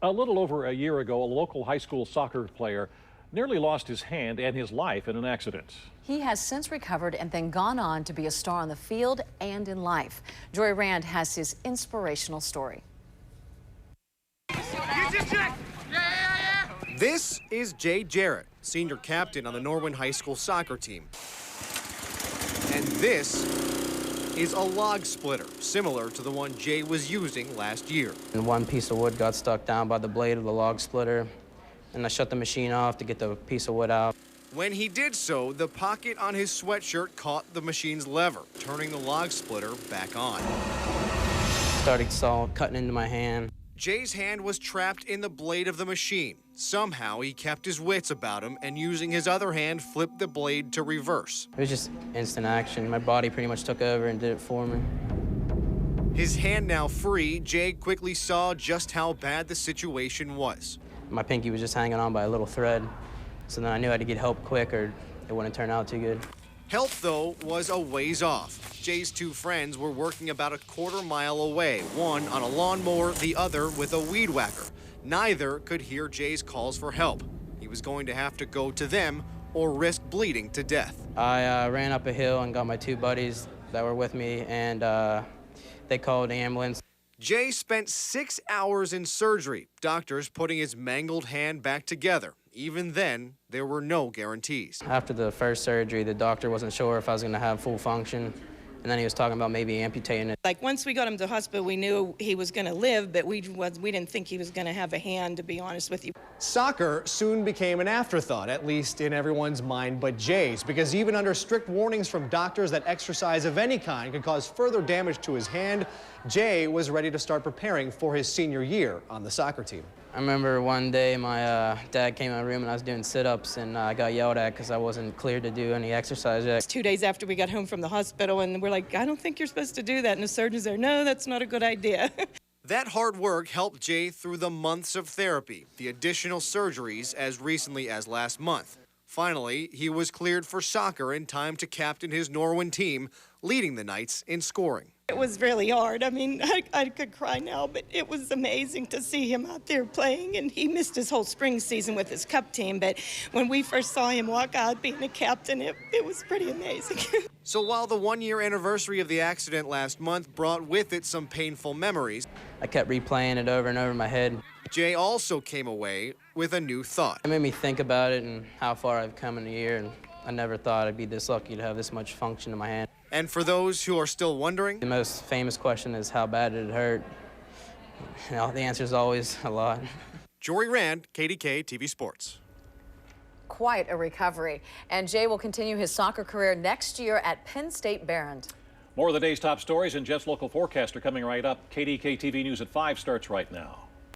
A little over a year ago, a local high school soccer player nearly lost his hand and his life in an accident. He has since recovered and then gone on to be a star on the field and in life. Jory Rand has his inspirational story. This is Jay Jarrett, senior captain on the Norwin High School soccer team. And this is a log splitter, similar to the one Jay was using last year. And one piece of wood got stuck down by the blade of the log splitter, and I shut the machine off to get the piece of wood out. When he did so, the pocket on his sweatshirt caught the machine's lever, turning the log splitter back on. Started cutting into my hand. Jay's hand was trapped in the blade of the machine. Somehow, he kept his wits about him and using his other hand, flipped the blade to reverse. It was just instant action. My body pretty much took over and did it for me. His hand now free, Jay quickly saw just how bad the situation was. My pinky was just hanging on by a little thread, so then I knew I had to get help quick or it wouldn't turn out too good. Help, though, was a ways off. Jay's two friends were working about a quarter-mile away, one on a lawnmower, the other with a weed whacker. Neither could hear Jay's calls for help. He was going to have to go to them or risk bleeding to death. I ran up a hill and got my two buddies that were with me, and they called the ambulance. Jay spent 6 hours in surgery, doctors putting his mangled hand back together. Even then, there were no guarantees. After the first surgery, the doctor wasn't sure if I was going to have full function, and then he was talking about maybe amputating it. Like, once we got him to hospital, we knew he was going to live, but we didn't think he was going to have a hand, to be honest with you. Soccer soon became an afterthought, at least in everyone's mind but Jay's, because even under strict warnings from doctors that exercise of any kind could cause further damage to his hand, Jay was ready to start preparing for his senior year on the soccer team. I remember one day my dad came in my room and I was doing sit-ups, and I got yelled at because I wasn't cleared to do any exercise yet. 2 days after we got home from the hospital, and we're like, I don't think you're supposed to do that. And the surgeons are, no, that's not a good idea. That hard work helped Jay through the months of therapy, the additional surgeries as recently as last month. Finally, he was cleared for soccer in time to captain his Norwin team, leading the Knights in scoring. It was really hard. I mean, I could cry now, but it was amazing to see him out there playing, and he missed his whole spring season with his cup team, but when we first saw him walk out being a captain, it was pretty amazing. So while the one-year anniversary of the accident last month brought with it some painful memories, I kept replaying it over and over in my head. Jay also came away with a new thought. It made me think about it and how far I've come in a year, and I never thought I'd be this lucky to have this much function in my hand. And for those who are still wondering, the most famous question is how bad did it hurt? You know, the answer is always a lot. Jory Rand, KDKA-TV Sports. Quite a recovery. And Jay will continue his soccer career next year at Penn State Barrand. More of the day's top stories and Jeff's local forecast are coming right up. KDKA-TV News at 5 starts right now.